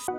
In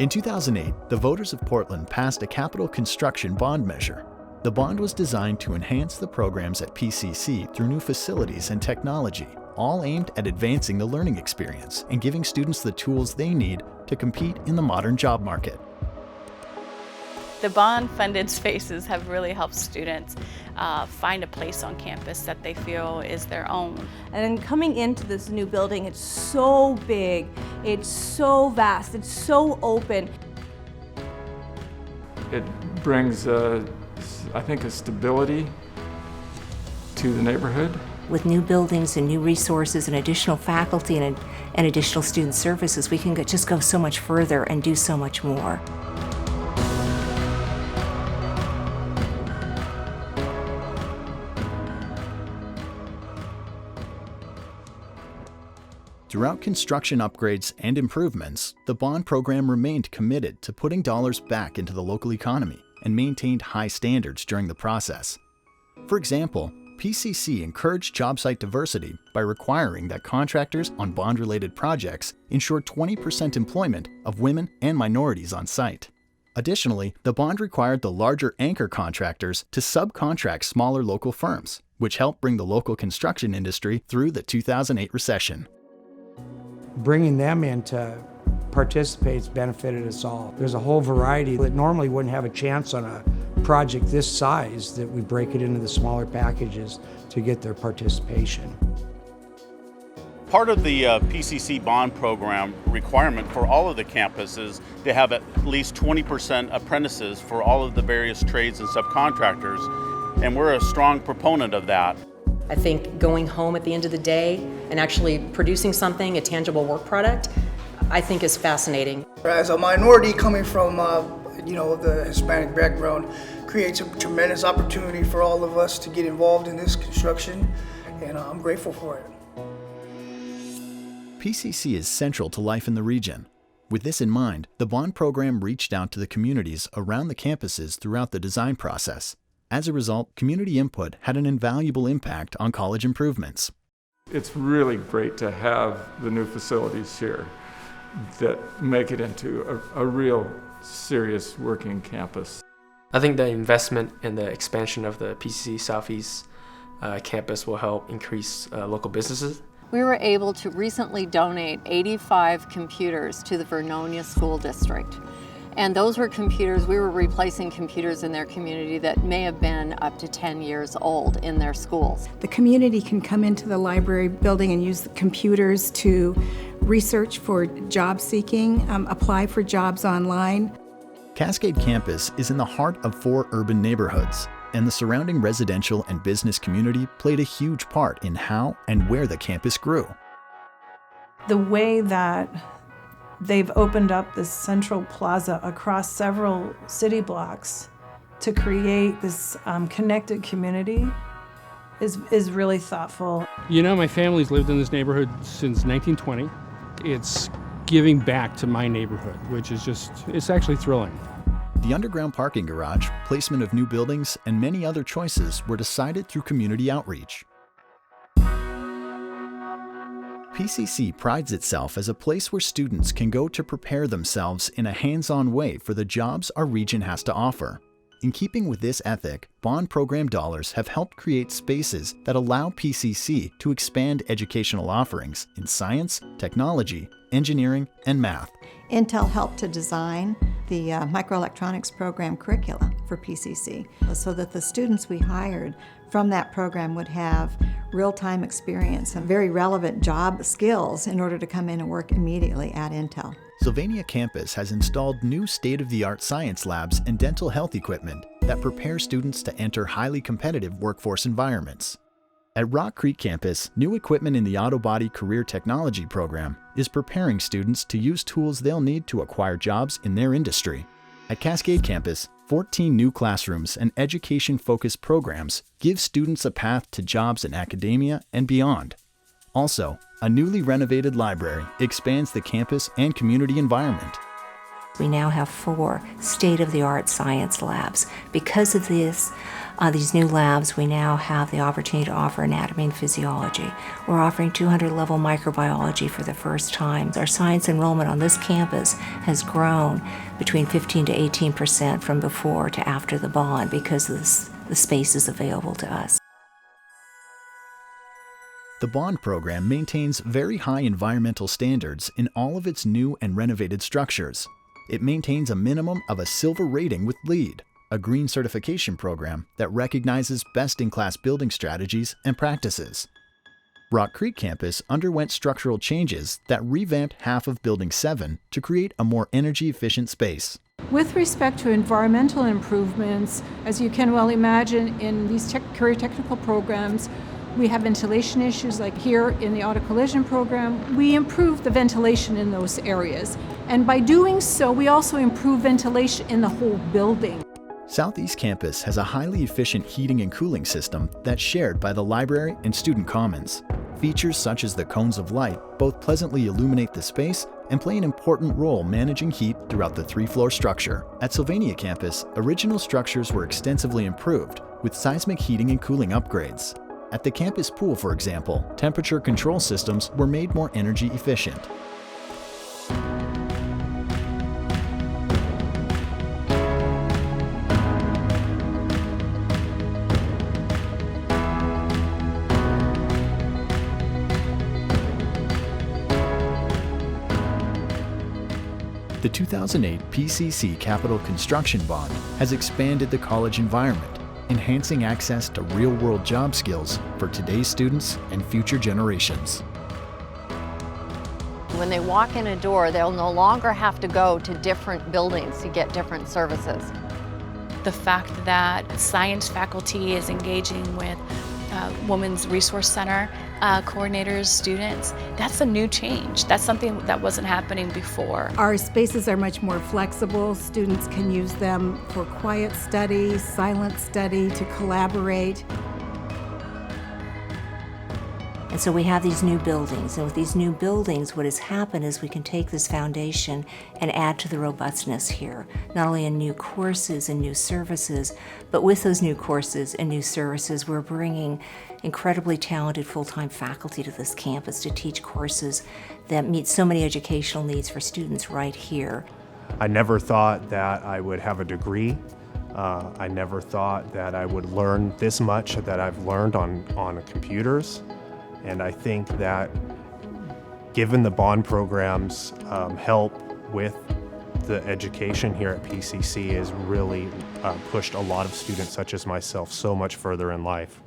2008, the voters of Portland passed a capital construction bond measure. The bond was designed to enhance the programs at PCC through new facilities and technology, all aimed at advancing the learning experience and giving students the tools they need to compete in the modern job market. The bond-funded spaces have really helped students find a place on campus that they feel is their own. And then coming into this new building, it's so big, it's so vast, it's so open. It brings, I think, a stability to the neighborhood. With new buildings and new resources and additional faculty and additional student services, we can just go so much further and do so much more. Throughout construction upgrades and improvements, the bond program remained committed to putting dollars back into the local economy and maintained high standards during the process. For example, PCC encouraged job site diversity by requiring that contractors on bond-related projects ensure 20% employment of women and minorities on site. Additionally, the bond required the larger anchor contractors to subcontract smaller local firms, which helped bring the local construction industry through the 2008 recession. Bringing them in to participate benefited us all. There's a whole variety that normally wouldn't have a chance on a project this size, that we break it into the smaller packages to get their participation. Part of the PCC bond program requirement for all of the campuses to have at least 20% apprentices for all of the various trades and subcontractors, and we're a strong proponent of that. I think going home at the end of the day and actually producing something, a tangible work product, I think is fascinating. As a minority coming from the Hispanic background, creates a tremendous opportunity for all of us to get involved in this construction, and I'm grateful for it. PCC is central to life in the region. With this in mind, the bond program reached out to the communities around the campuses throughout the design process. As a result, community input had an invaluable impact on college improvements. It's really great to have the new facilities here that make it into a real serious working campus. I think the investment and the expansion of the PCC Southeast campus will help increase local businesses. We were able to recently donate 85 computers to the Vernonia School District. And those were computers, we were replacing computers in their community that may have been up to 10 years old in their schools. The community can come into the library building and use the computers to research for job seeking, apply for jobs online. Cascade Campus is in the heart of 4 urban neighborhoods, and the surrounding residential and business community played a huge part in how and where the campus grew. The way that they've opened up this central plaza across several city blocks to create this connected community is really thoughtful. You know, my family's lived in this neighborhood since 1920. It's giving back to my neighborhood, which is it's actually thrilling. The underground parking garage, placement of new buildings, and many other choices were decided through community outreach. PCC prides itself as a place where students can go to prepare themselves in a hands-on way for the jobs our region has to offer. In keeping with this ethic, bond program dollars have helped create spaces that allow PCC to expand educational offerings in science, technology, engineering, and math. Intel helped to design the microelectronics program curricula for PCC so that the students we hired from that program would have real-time experience and very relevant job skills in order to come in and work immediately at Intel. Sylvania campus has installed new state-of-the-art science labs and dental health equipment that prepare students to enter highly competitive workforce environments. At Rock Creek campus, new equipment in the Auto Body Career Technology program is preparing students to use tools they'll need to acquire jobs in their industry. At Cascade campus, 14 new classrooms and education-focused programs give students a path to jobs in academia and beyond. Also, a newly renovated library expands the campus and community environment. We now have 4 state-of-the-art science labs. Because of this, these new labs, we now have the opportunity to offer anatomy and physiology. We're offering 200-level microbiology for the first time. Our science enrollment on this campus has grown between 15 to 18% from before to after the bond because of the space is available to us. The bond program maintains very high environmental standards in all of its new and renovated structures. It maintains a minimum of a silver rating with LEED, a green certification program that recognizes best-in-class building strategies and practices. Rock Creek campus underwent structural changes that revamped half of Building 7 to create a more energy-efficient space. With respect to environmental improvements, as you can well imagine, in these career technical programs, we have ventilation issues like here in the auto collision program. We improve the ventilation in those areas. And by doing so, we also improve ventilation in the whole building. Southeast Campus has a highly efficient heating and cooling system that's shared by the library and student commons. Features such as the cones of light both pleasantly illuminate the space and play an important role managing heat throughout the 3-floor structure. At Sylvania Campus, original structures were extensively improved with seismic heating and cooling upgrades. At the campus pool, for example, temperature control systems were made more energy efficient. The 2008 PCC Capital Construction Bond has expanded the college environment, enhancing access to real-world job skills for today's students and future generations. When they walk in a door, they'll no longer have to go to different buildings to get different services. The fact that science faculty is engaging with Women's Resource Center coordinators, students, that's a new change. That's something that wasn't happening before. Our spaces are much more flexible. Students can use them for quiet study, silent study, to collaborate. And so we have these new buildings, and with these new buildings, what has happened is we can take this foundation and add to the robustness here, not only in new courses and new services, but with those new courses and new services, we're bringing incredibly talented full-time faculty to this campus to teach courses that meet so many educational needs for students right here. I never thought that I would have a degree. I never thought that I would learn this much that I've learned on computers. And I think that given the bond program's help with the education here at PCC has really pushed a lot of students such as myself so much further in life.